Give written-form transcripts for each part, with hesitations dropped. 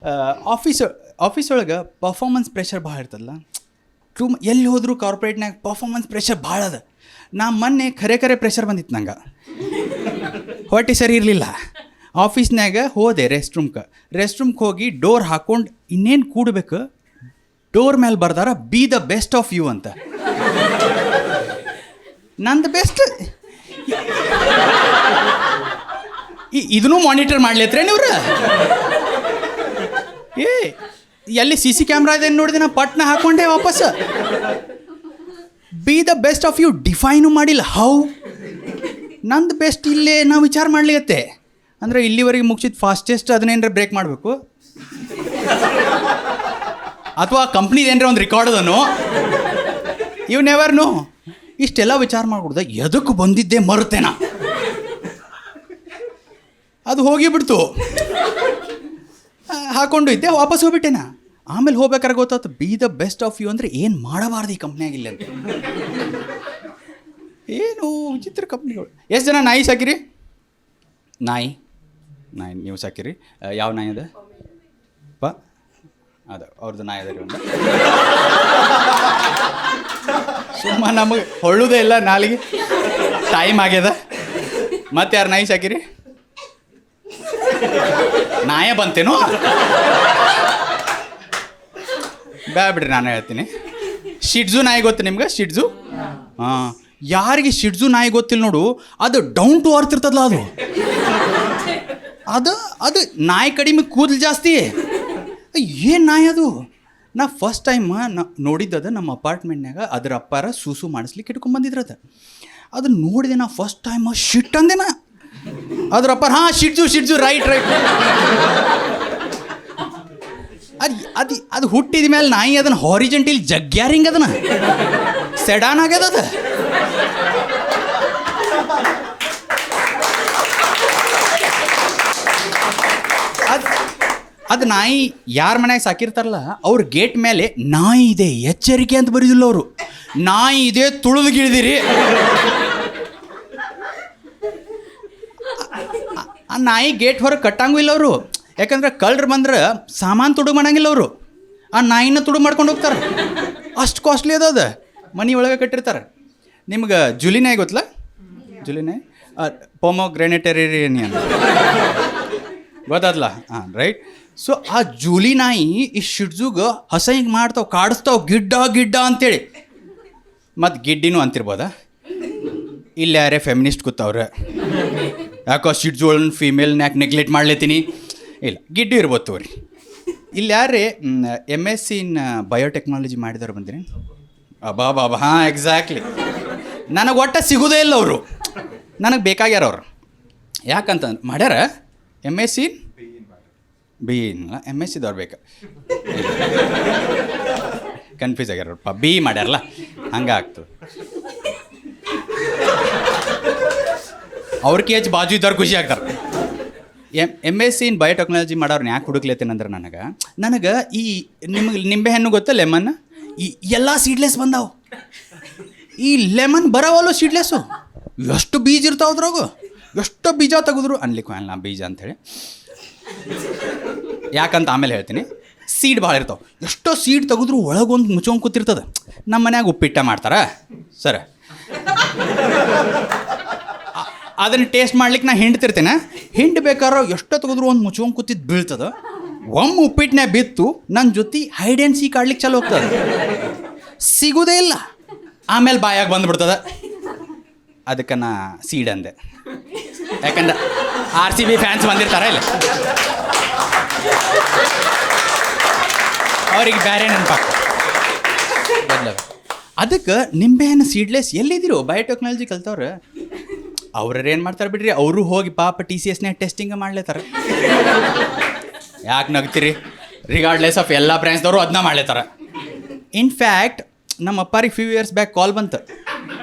Office ಒಳಗೆ performance pressure ಭಾಳ ಇರ್ತದಲ್ಲ. ಎಲ್ಲಿ ಹೋದರೂ ಕಾರ್ಪೊರೇಟ್ನಾಗ ಪರ್ಫಾರ್ಮೆನ್ಸ್ ಪ್ರೆಷರ್ ಭಾಳ ಅದ. ನಾ ಮೊನ್ನೆ ಖರೆ ಪ್ರೆಷರ್ ಬಂದಿತ್ತು ನಂಗೆ, ಹೊಟ್ಟೆ ಸರಿ ಇರಲಿಲ್ಲ. ಆಫೀಸ್ನಾಗ ಹೋದೆ ರೆಸ್ಟ್ ರೂಮ್ಗೆ ಹೋಗಿ ಡೋರ್ ಹಾಕ್ಕೊಂಡು ಇನ್ನೇನು ಕೂಡಬೇಕು, ಡೋರ್ ಮೇಲೆ ಬರ್ದಾರ be the best of you ಅಂತ. ನಂದು ಬೆಸ್ಟ್ ಇದನ್ನೂ ಮಾನಿಟರ್ ಮಾಡ್ಲತ್ರೇನು ಇವ್ರು? ಎಲ್ಲಿ CC ಕ್ಯಾಮ್ರಾ ಇದೆ ನೋಡಿದೆ, ನಾ ಪಟ್ನ ಹಾಕ್ಕೊಂಡೆ ವಾಪಸ್. Be the best of you define ಮಾಡಿಲ್ಲ. ಹೌ ನಂದು ಬೆಸ್ಟ್ ಇಲ್ಲೇ ನಾವು ವಿಚಾರ ಮಾಡ್ಲಿಗತ್ತೆ ಅಂದರೆ ಇಲ್ಲಿವರೆಗೆ ಮುಗಿಸಿದ ಫಾಸ್ಟೆಸ್ಟ್ ಅದನ್ನೇನರ ಬ್ರೇಕ್ ಮಾಡಬೇಕು, ಅಥವಾ ಕಂಪ್ನಿದು ಏನರ ಒಂದು ರೆಕಾರ್ಡ್ ಅದನು. You never know. ಇಷ್ಟೆಲ್ಲ ವಿಚಾರ ಮಾಡ್ಕೊಡ್ದ ಎದಕ್ಕೆ ಬಂದಿದ್ದೆ ಮರುತ್ತೇನಾ, ಅದು ಹೋಗಿಬಿಡ್ತು. ಹಾಕೊಂಡು ಇದ್ದೆ, ವಾಪಸ್ ಹೋಗ್ಬಿಟ್ಟೆನಾ. ಆಮೇಲೆ ಹೋಗ್ಬೇಕಾರೆ ಗೊತ್ತಾಯ್ತು be the best of you ಅಂದರೆ ಏನು ಮಾಡಬಾರ್ದು ಈ ಕಂಪ್ನಿಯಾಗಿಲ್ಲ ಅಂತ. ಏನು ವಿಚಿತ್ರ ಕಂಪ್ನಿಗಳು. ಎಷ್ಟು ಜನ ನಾಯಿ ಸಾಕಿರಿ? ನಾಯಿ ನೀವು ಸಾಕಿರಿ? ಯಾವ ನಾಯಿ ಅದ ಅದು ಅವ್ರದ್ದು ನಾಯಿ ಅದ ರೀ ಒಂದು. ಸುಮ್ಮ ನಮಗೆ ಹೊಳ್ಳುದೇ ಇಲ್ಲ, ನಾಲಿಗೆ ಟೈಮ್ ಆಗ್ಯದ. ಮತ್ತೆ ಯಾರು ನಾಯಿ ಸಾಕಿರಿ? ನಾಯ ಬಂತೇನು? ಬಿಡ್ರಿ, ನಾನು ಹೇಳ್ತೀನಿ. ಶಿಡ್ಜು ನಾಯಿ ಗೊತ್ತು ನಿಮ್ಗೆ? ಶಿಡ್ಜು, ಹಾಂ. ಯಾರಿಗೆ ಶಿಡ್ಜು ನಾಯಿ ಗೊತ್ತಿಲ್ಲ ನೋಡು, ಅದು ಡೌನ್ ಟು ಅರ್ತ್ ಇರ್ತದಲ್ಲ. ಅದು ನಾಯಿ ಕಡಿಮೆ ಕೂದಲು ಜಾಸ್ತಿ. ಏನು ನಾಯಿ ಅದು? ನಾ ಫಸ್ಟ್ ಟೈಮ್ ನೋಡಿದ್ದದ ನಮ್ಮ ಅಪಾರ್ಟ್ಮೆಂಟ್ನಾಗ. ಅದ್ರ ಅಪ್ಪಾರ ಸೂಸು ಮಾಡಿಸ್ಲಿಕ್ಕೆ ಇಟ್ಕೊಂಡ್ಬಂದಿದ್ರದ. ಅದನ್ನ ನೋಡಿದೆ ನಾ ಫಸ್ಟ್ ಟೈಮ್, ಶಿಟ್ ಅಂದೆನಾ. ಅದ್ರಪ್ಪ ಹಾಂ ಶಿಡ್ಜು ರೈಟ್. ಅದು ಹುಟ್ಟಿದ ಮೇಲೆ ನಾಯಿ ಅದನ್ನ ಹಾರಿಜೆಂಟಲ್ ಜಗ್ಗ್ಯಾರಿಂಗ್ ಅದನ್ನ ಸೆಡಾನ್ ಆಗ್ಯದ. ಅದು ನಾಯಿ ಯಾರ ಮನ್ಯಾಗ ಸಾಕಿರ್ತಾರಲ್ಲ ಅವ್ರ ಗೇಟ್ ಮೇಲೆ ನಾಯಿ ಇದೆ ಎಚ್ಚರಿಕೆ ಅಂತ ಬರೀದಿಲ್ಲ ಅವರು. ನಾಯಿ ಇದೆ ತುಳಿದುಗಿಳಿದಿರಿ. ಆ ನಾಯಿ ಗೇಟ್ ಹೊರಗೆ ಕಟ್ಟಂಗೂ ಇಲ್ಲ ಅವರು. ಯಾಕಂದ್ರೆ ಕಳ್ಳರು ಬಂದ್ರೆ ಸಾಮಾನು ತುಡು ಮಾಡಂಗಿಲ್ಲ ಅವರು. ಆ ನಾಯಿನ ತುಡು ಮಾಡ್ಕೊಂಡು ಹೋಗ್ತಾರೆ. ಅಷ್ಟು ಕಾಸ್ಟ್ಲಿ ಅದ. ಮನೆ ಒಳಗೆ ಕಟ್ಟಿರ್ತಾರೆ. ನಿಮ್ಗೆ ಜುಲಿ ನಾಯಿ ಗೊತ್ತಲ್ಲ? ಜುಲಿ ನಾಯಿ ಪೊಮೊಗ್ರೆನೇಟೇರಿಯನ್ ಗೊತ್ತಾದ್ಲ? ಹಾಂ ರೈಟ್. ಸೊ ಆ ಜೂಲಿ ನಾಯಿ ಈ ಶಿಡ್ಜುಗೆ ಹಸ ಹಿಂಗೆ ಮಾಡ್ತಾವೆ, ಕಾಡಿಸ್ತಾವೆ ಗಿಡ್ಡ ಅಂತೇಳಿ. ಮತ್ತು ಗಿಡ್ಡಿನೂ ಅಂತಿರ್ಬೋದಾ? ಇಲ್ಲಿ ಯಾರೇ ಫೆಮಿನಿಸ್ಟ್ ಕೂತವ್ರೆ, ಯಾಕೋ ಶಿಡ್ಜುಗಳನ್ನ ಫೀಮೇಲ್ನ ಯಾಕೆ ನೆಗ್ಲೆಕ್ಟ್ ಮಾಡ್ಲೇತೀನಿ? ಇಲ್ಲ, ಗಿಡ್ಡು ಇರ್ಬೋದು ತೋರಿ. ಇಲ್ಲಿ ಯಾರೇ MSc ಇನ್ ಬಯೋಟೆಕ್ನಾಲಜಿ ಮಾಡಿದವ್ರು ಬಂದಿರಿ? ಬಾಬಾ ಹಾಂ ಎಕ್ಸಾಕ್ಟ್ಲಿ. ನನಗೆ ಒಟ್ಟು ಸಿಗೋದೇ ಇಲ್ಲ ಅವರು. ನನಗೆ ಬೇಕಾಗ್ಯಾರ ಅವರು. ಯಾಕಂತ ಮಾಡ್ಯಾರ MSc ಇನ್ MScದವ್ರು ಬೇಕಾ? ಕನ್ಫ್ಯೂಸ್ ಆಗ್ಯಾರಪ್ಪ. ಬಿ ಮಾಡ್ಯಾರಲ್ಲ, ಹಂಗೆ ಆಗ್ತದೆ. ಅವ್ರಿಗೆ ಹೆಚ್ಚು ಬಾಜು ಇದ್ದವ್ರು ಖುಷಿ ಆಗ್ತಾರೆ. MSc ಇನ್ ಬಯೋಟೆಕ್ನಾಲಜಿ ಮಾಡೋರ್ನ ಯಾಕೆ ಹುಡುಕ್ಲೇತೇನಂದ್ರೆ ನನಗೆ ಈ ನಿಂಬೆ ಹಣ್ಣು ಗೊತ್ತಾ? ಲೆಮನ್. ಈ ಎಲ್ಲ ಸೀಡ್ಲೆಸ್ ಬಂದಾವು. ಈ ಲೆಮನ್ ಬರೋವಲ್ಲೋ ಸೀಡ್ಲೆಸ್ಸು. ಎಷ್ಟು ಬೀಜ ಇರ್ತಾವೆ ಅದ್ರಾಗ. ಎಷ್ಟು ಬೀಜ ತೆಗೆದ್ರು ಅನ್ಲಿಕ್ಕೆ ನಾ ಬೀಜ ಅಂಥೇಳಿ. ಯಾಕಂತ ಆಮೇಲೆ ಹೇಳ್ತೀನಿ. ಸೀಡ್ ಭಾಳ ಇರ್ತಾವೆ. ಎಷ್ಟೋ ಸೀಡ್ ತೆಗೆದ್ರು ಒಳಗೊಂದು ಮುಚ್ಕೊಂಡು ಕೂತಿರ್ತದೆ. ನಮ್ಮ ಮನ್ಯಾಗ ಉಪ್ಪಿಟ್ಟ ಮಾಡ್ತಾರೆ ಸರ್, ಅದನ್ನು ಟೇಸ್ಟ್ ಮಾಡ್ಲಿಕ್ಕೆ ನಾ ಹಿಂಡ್ತಿರ್ತೇನೆ. ಹಿಂಡು ಬೇಕಾದ್ರೆ ಎಷ್ಟೋ ತೆಗೆದ್ರು ಒಂದು ಮುಚ್ಕೊಂಡು ಕೂತಿದ್ದು ಬೀಳ್ತದೆ. ಒಮ್ಮೆ ಉಪ್ಪಿಟ್ಟನ್ನೇ ಬಿತ್ತು ನನ್ನ ಜೊತೆ ಹೈಡ್ ಆ್ಯಂಡ್ ಸೀಕ್ ಆಡ್ಲಿಕ್ಕೆ ಚಾಲು ಹೋಗ್ತದೆ. ಸಿಗೋದೇ ಇಲ್ಲ. ಆಮೇಲೆ ಬಾಯಾಗಿ ಬಂದುಬಿಡ್ತದೆ. ಅದಕ್ಕೆ ನಾ ಸೀಡ್ ಅಂದೆ. ಯಾಕಂದ್ರೆ RCB ಫ್ಯಾನ್ಸ್ ಬಂದಿರ್ತಾರೆ ಇಲ್ಲ, ಅವ್ರಿಗೆ ಬೇರೆ ನೆನಪಾಗ್ತದೆ. ಅದಕ್ಕೆ ನಿಂಬೆಹಣ್ಣು ಸೀಡ್ಲೆಸ್ ಎಲ್ಲಿದ್ದೀರೋ ಬಯೋಟೆಕ್ನಾಲಜಿ ಕಲ್ತವ್ರು ಅವ್ರೇನು ಮಾಡ್ತಾರೆ ಬಿಡ್ರಿ. ಅವರು ಹೋಗಿ ಪಾಪ TCSನ್ಯಾಗ ಟೆಸ್ಟಿಂಗ್ ಮಾಡ್ಲೇತಾರೆ. ಯಾಕೆ ನಗ್ತೀರಿ? ರಿಗಾರ್ಡ್ಲೆಸ್ ಆಫ್ ಎಲ್ಲ ಬ್ರ್ಯಾಂಚ್ದವರು ಅದನ್ನ ಮಾಡ್ಲೇತಾರೆ. ಇನ್ಫ್ಯಾಕ್ಟ್ ನಮ್ಮ ಅಪ್ಪಾರಿಗೆ ಫ್ಯೂ ಇಯರ್ಸ್ ಬ್ಯಾಕ್ ಕಾಲ್ ಬಂತು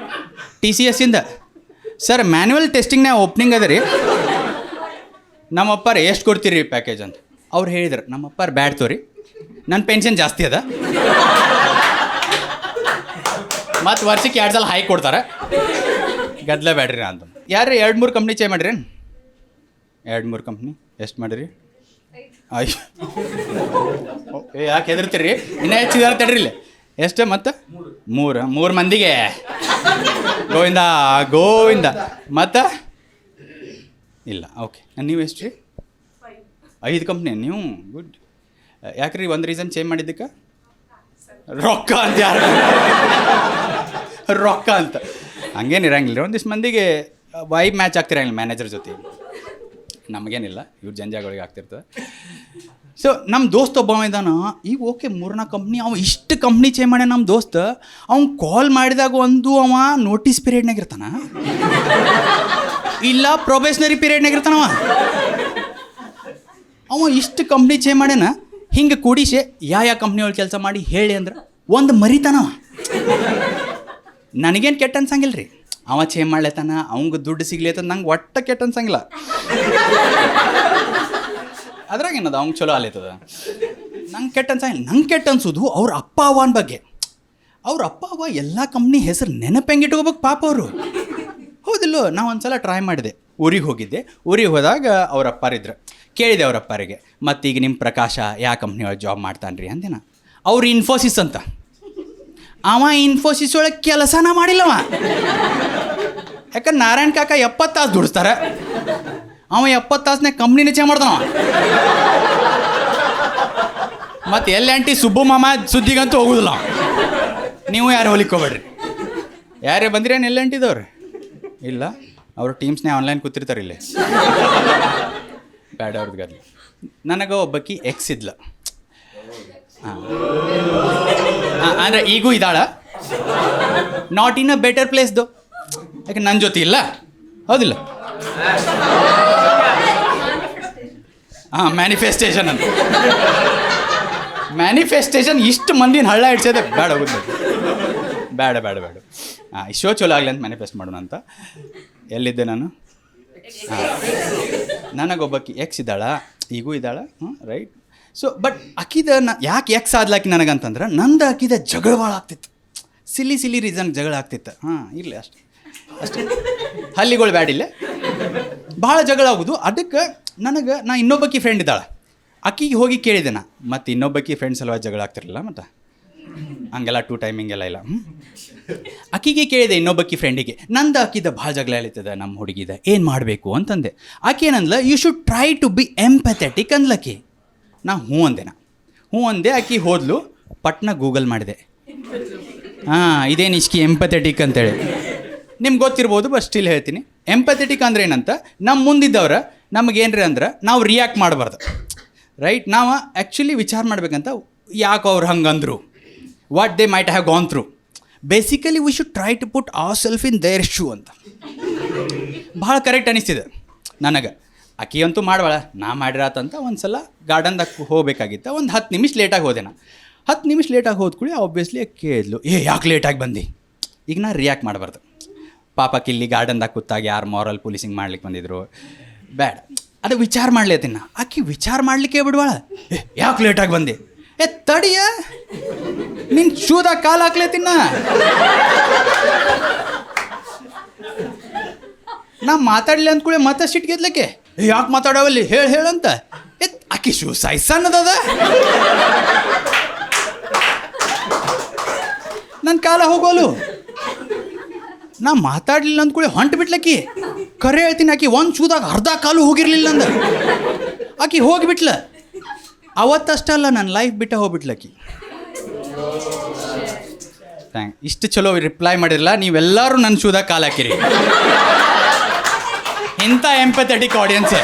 TCSಯಿಂದ. ಸರ್ ಮ್ಯಾನ್ಯುವಲ್ ಟೆಸ್ಟಿಂಗ್ನಾಗ ಓಪನಿಂಗ್ ಅದ ರೀ, ನಮ್ಮ ಅಪ್ಪಾರ ಎಷ್ಟು ಕೊಡ್ತೀರಿ ಪ್ಯಾಕೇಜ್ ಅಂತ. ಅವ್ರು ಹೇಳಿದ್ರು ನಮ್ಮ ಅಪ್ಪಾರ ಬ್ಯಾಡ್ ತೋರಿ, ನನ್ನ ಪೆನ್ಷನ್ ಜಾಸ್ತಿ ಅದ, ಮತ್ತು ವರ್ಷಕ್ಕೆ 2 ಸಲ ಹೈ ಕೊಡ್ತಾರೆ, ಗದ್ದಲ ಬೇಡ್ರಿ ಅಂತ. ಯಾರು 2-3 ಕಂಪ್ನಿ ಚೇಂಜ್ ಮಾಡಿರಿ? 2-3 ಕಂಪ್ನಿ ಎಷ್ಟು ಮಾಡಿರಿ? ಅಯ್ಯೋ ಯಾಕೆ ಹೆದರ್ತೀರಿ? ಇನ್ನೂ ಹೆಚ್ಚಿದಾರ ತಡ್ರಿ ಇಲ್ಲಿ. ಎಷ್ಟು ಮತ್ತೆ? ಮೂರು ಮಂದಿಗೆ ಗೋವಿಂದ ಗೋವಿಂದ. ಮತ್ತು ಇಲ್ಲ, ಓಕೆ. ನೀವು ಎಷ್ಟು ರೀ? 5 ಕಂಪ್ನಿ. ನೀವು ಗುಡ್. ಯಾಕ್ರಿ ಒಂದು ರೀಸನ್ ಚೇಂಜ್ ಮಾಡಿದ್ದಕ್ಕೆ? ರೊಕ್ಕ ಅಂತ. ಯಾರು ರೊಕ್ಕ ಅಂತ ಹಂಗೇನಿರಂಗಿಲ್ಲ. ಒಂದಿಷ್ಟು ಮಂದಿಗೆ ವೈಬ್ ಮ್ಯಾಚ್ ಆಗ್ತಿರಂಗಿಲ್ಲ ಮ್ಯಾನೇಜರ್ ಜೊತೆ. ನಮಗೇನಿಲ್ಲ, ಇವ್ರ ಜಂಜಾಗಳಿಗೆ ಆಗ್ತಿರ್ತದೆ. ಸೊ ನಮ್ಮ ದೋಸ್ತ ಒಬ್ಬ ಇದ್ದಾನ, ಈಗ ಓಕೆ 3-4 ಕಂಪ್ನಿ, ಅವ ಇಷ್ಟು ಕಂಪ್ನಿ ಚೇಂಜ್ ಮಾಡ್ಯ. ನಮ್ಮ ದೋಸ್ತ ಅವ್ನು ಕಾಲ್ ಮಾಡಿದಾಗ ಅವ ನೋಟಿಸ್ ಪೀರಿಯಡ್ನಾಗ ಇರ್ತಾನ, ಇಲ್ಲ ಪ್ರೊಬೇಷನರಿ ಪೀರಿಯಡ್ನಾಗ ಇರ್ತಾನವ. ಅವ ಇಷ್ಟು ಕಂಪ್ನಿ ಚೇಂಜ್ ಮಾಡ್ಯಾನ. ಹಿಂಗೆ ಕೂಡಿಸಿ ಯಾವ ಕಂಪ್ನಿ ಒಳಗೆ ಕೆಲಸ ಮಾಡಿ ಹೇಳಿ ಅಂದ್ರೆ ಒಂದು ಮರಿತಾನವ. ನನಗೇನು ಕೆಟ್ಟ ಅನ್ಸಂಗಿಲ್ಲ ರೀ, ಅವ ಚೇಂಜ್ ಮಾಡ್ಲತ್ತಾನ, ಅವಂಗೆ ದುಡ್ಡು ಸಿಗ್ಲತ್ತ, ನಂಗೆ ಒಟ್ಟ ಕೆಟ್ಟ ಅನ್ಸಂಗಿಲ್ಲ. ಅದ್ರಾಗೇನದ ಅವ್ಗೆ ಚಲೋ ಆಲೈತದ, ನಂಗೆ ಕೆಟ್ಟ ಅನ್ಸಂಗಿಲ್ಲ. ನಂಗೆ ಕೆಟ್ಟ ಅನ್ಸೋದು ಅವ್ರ ಅಪ್ಪ ಅವನ ಬಗ್ಗೆ. ಅವ್ರ ಅಪ್ಪ ಅವ ಎಲ್ಲ ಕಂಪ್ನಿ ಹೆಸರು ನೆನಪೆಂಗಿಟ್ಕೋಬೇಕು ಪಾಪ ಅವರು. ಹೌದಿಲ್ಲೋ? ನಾವು ಒಂದು ಸಲ ಟ್ರೈ ಮಾಡಿದೆ, ಊರಿಗೆ ಹೋಗಿದ್ದೆ. ಊರಿಗೆ ಹೋದಾಗ ಅವ್ರ ಅಪ್ಪಾರಿದ್ರು. ಕೇಳಿದೆ ಅವ್ರ ಅಪ್ಪಾರಿಗೆ, ಮತ್ತೀಗ ನಿಮ್ಮ ಪ್ರಕಾಶ ಯಾವ ಕಂಪ್ನಿ ಒಳಗೆ ಜಾಬ್ ಮಾಡ್ತಾನೆ ರೀ ಅಂದೇನ. ಅವ್ರು ಇನ್ಫೋಸಿಸ್ ಅಂತ. ಅವ ಇನ್ಫೋಸಿಸ್ ಒಳಗೆ ಕೆಲಸನ ಮಾಡಿಲ್ಲವ. ಯಾಕಂದ್ರೆ ನಾರಾಯಣ್ ಕಾಕ 70 ತಾಸು ದುಡಿಸ್ತಾರೆ, ಅವ 70 ತಾಸನ್ನೇ ಕಂಪ್ನಿನೇ ಚೇಂಜ್ ಮಾಡ್ತಾನ. ಮತ್ತು ಆಂಟಿ ಸುಬ್ಬು ಮಾಮ ಸುದ್ದಿಗಂತೂ ಹೋಗುದಿಲ್ಲ. ನೀವು ಯಾರು ಹೋಲಿಕೋಬೇಡ್ರಿ. ಯಾರೇ ಬಂದಿರೇನು ಆಂಟಿದವ್ರು? ಇಲ್ಲ, ಅವ್ರ ಟೀಮ್ಸ್ನೇ ಆನ್ಲೈನ್ ಕೂತಿರ್ತಾರೆ ಇಲ್ಲಿ. ಬ್ಯಾಡ ಅವ್ರದ್ದು ಗದ್ಲಿ. ನನಗೆ ಒಬ್ಬಾಕಿ ಎಕ್ಸ್ ಇದ್ಲು. ಅಂದರೆ ಈಗೂ ಇದ್ದಾಳ, ನಾಟ್ ಇನ್ ಅ ಬೆಟರ್ ಪ್ಲೇಸ್ದು. ಯಾಕೆ ನನ್ನ ಜೊತೆ ಇಲ್ಲ, ಹೌದಿಲ್ಲ? ಮ್ಯಾನಿಫೆಸ್ಟೇಷನ್ ಅಂತ. ಮ್ಯಾನಿಫೆಸ್ಟೇಷನ್ ಇಷ್ಟು ಮಂದಿನ ಹಳ್ಳ ಇಡ್ಸೋದೆ ಬೇಡ, ಹೋಗುತ್ತೆ. ಬೇಡ. ಶೋ ಚಲೋ ಆಗಲಿ ಅಂತ ಮ್ಯಾನಿಫೆಸ್ಟ್ ಮಾಡೋಣ ಅಂತ. ಎಲ್ಲಿದ್ದೆ ನಾನು? ನನಗೊಬ್ಬಾಕಿ ಎಕ್ಸ್ ಇದ್ದಾಳ, ಈಗೂ ಇದ್ದಾಳ. ರೈಟ್. ಸೊ ಬಟ್ ಅಕ್ಕಿದ ಯಾಕೆ ಎಕ್ಸ್ ಆದ್ಲಾಕಿ ನನಗಂತಂದ್ರೆ, ನಂದು ಅಕ್ಕಿದ ಜಗಳ ಭಾಳ ಆಗ್ತಿತ್ತು. ಸಿಲಿ ರೀಸನ್ ಜಗಳ ಆಗ್ತಿತ್ತು. ಇರಲಿ, ಅಷ್ಟೇ ಹಲ್ಲಿಗಳು ಬ್ಯಾಡಿಲ್ಲ, ಭಾಳ ಜಗಳ ಆಗೋದು. ಅದಕ್ಕೆ ನಾ ಇನ್ನೊಬ್ಬಕ್ಕಿ ಫ್ರೆಂಡ್ ಇದ್ದಾಳೆ, ಅಕ್ಕಿಗೆ ಹೋಗಿ ಕೇಳಿದೆ ನಾ, ಮತ್ತು ಇನ್ನೊಬ್ಬಕ್ಕಿ ಫ್ರೆಂಡ್ಸ್ ಸಲುವಾಗಿ ಜಗಳ ಆಗ್ತಿರಲಿಲ್ಲ, ಮತ್ತು ಹಂಗೆಲ್ಲ 2 ಟೈಮಿಂಗೆಲ್ಲ ಇಲ್ಲ. ಅಕ್ಕಿಗೆ ಕೇಳಿದೆ, ಇನ್ನೊಬ್ಬಕ್ಕಿ ಫ್ರೆಂಡಿಗೆ, ನಂದು ಅಕ್ಕಿದ ಭಾಳ ಜಗಳ ಹೇಳ್ತದೆ ನಮ್ಮ ಹುಡುಗಿದ, ಏನು ಮಾಡಬೇಕು ಅಂತಂದೆ. ಆಕೆ ಏನಂದ್ಲ, you should try to be empathetic ಅಂದ್ಲಕ್ಕಿ. ನಾ ಹ್ಞೂ ಅಂದೆ. ಆಕಿ ಹೋದ್ಲು, ಪಟ್ನ ಗೂಗಲ್ ಮಾಡಿದೆ. ಇದೇನು ಇಷ್ಕಿ ಎಂಪಥೆಟಿಕ್ ಅಂತೇಳಿ. ನಿಮ್ಗೆ ಗೊತ್ತಿರ್ಬೋದು, ಬಟ್ ಸ್ಟಿಲ್ ಹೇಳ್ತೀನಿ. ಎಂಪಥೆಟಿಕ್ ಅಂದ್ರೆ ಏನಂತ, ನಮ್ಮ ಮುಂದಿದ್ದವ್ರ ನಮಗೇನ್ರಿ ಅಂದ್ರೆ ನಾವು ರಿಯಾಕ್ಟ್ ಮಾಡಬಾರ್ದು. ರೈಟ್. ನಾವು ಆ್ಯಕ್ಚುಲಿ ವಿಚಾರ ಮಾಡ್ಬೇಕಂತ, ಯಾಕೆ ಅವ್ರು ಹಂಗಂದ್ರು, what they might have gone through. Basically we should try to put ourself in their shoe ಅಂತ. ಭಾಳ ಕರೆಕ್ಟ್ ಅನಿಸ್ತಿದೆ ನನಗೆ. ಅಕ್ಕಿಯಂತೂ ಮಾಡಬೇಡ, ನಾ ಮಾಡಿರಾತಂತ ಒಂದು ಸಲ ಗಾರ್ಡನ್ದಾಗ ಹೋಗಬೇಕಾಗಿತ್ತು. ಒಂದು 10 ನಿಮಿಷ ಲೇಟಾಗಿ ಹೋದೆ. 10 ನಿಮಿಷ ಲೇಟಾಗಿ ಹೋದ್ಕೂಡಿ ಆಬ್ವಿಯಸ್ಲಿ ಕೇಳಿದ್ಲು, ಯಾಕೆ ಲೇಟಾಗಿ ಬಂದು. ಈಗ ನಾ ರಿಯಾಕ್ಟ್ ಮಾಡಬಾರ್ದು. ಪಾಪಕ್ಕೆ ಇಲ್ಲಿ ಗಾರ್ಡನ್ದಾಗ ಕೂತಾಗ ಯಾರು ಮಾರಲ್ ಪೊಲೀಸಿಂಗ್ ಮಾಡ್ಲಿಕ್ಕೆ ಬಂದಿದ್ರು, ಬೇಡ. ಅದು ವಿಚಾರ ಮಾಡ್ಲೇತೀನಿ. ಆಕಿ ವಿಚಾರ ಮಾಡಲಿಕ್ಕೆ ಬಿಡುವಾಳ, ಯಾಕೆ ಲೇಟಾಗಿ ಬಂದೆ. ತಡಿಯ, ನಿನ್ನ ಶೂದಾಗ ಕಾಲು ಹಾಕ್ಲೇತಿನ್ನ. ನಾ ಮಾತಾಡಲಿ ಅಂದ್ಕೂಳೆ ಮತ್ತೆ ಸಿಟ್ಗೆದ್ಲಕ್ಕೆ, ಯಾಕೆ ಮಾತಾಡವಲ್ಲಿ ಹೇಳಂತ. ಆಕಿ ಶೂ ಸೈಜ್ ಸಣ್ಣದ, ನನ್ನ ಕಾಲ ಹೋಗೋಲು. ನಾ ಮಾತಾಡಲಿಲ್ಲ ಅಂದ್ಕೂಳೆ ಹೊಂಟು ಬಿಟ್ಲಕ್ಕಿ. ಕರೆ ಹೇಳ್ತೀನಿ, ಆಕಿ ಒಂದು ಶೂದಾಗ ಅರ್ಧ ಕಾಲು ಹೋಗಿರ್ಲಿಲ್ಲ ಅಂದ. ಆಕಿ ಹೋಗಿಬಿಟ್ಲ. ಅವತ್ತಷ್ಟಲ್ಲ, ನನ್ನ ಲೈಫ್ ಬಿಟ್ಟ ಹೋಗ್ಬಿಟ್ಲಕ್ಕಿ. ಇಷ್ಟು ಚಲೋ ರಿಪ್ಲೈ ಮಾಡಿರಲ್ಲ, ನೀವೆಲ್ಲರೂ ನನ್ನ ಶೂದಾಗ ಕಾಲು ಹಾಕಿರಿ. ಇಂಥ ಎಂಪಥೆಟಿಕ್ ಆಡಿಯನ್ಸ್.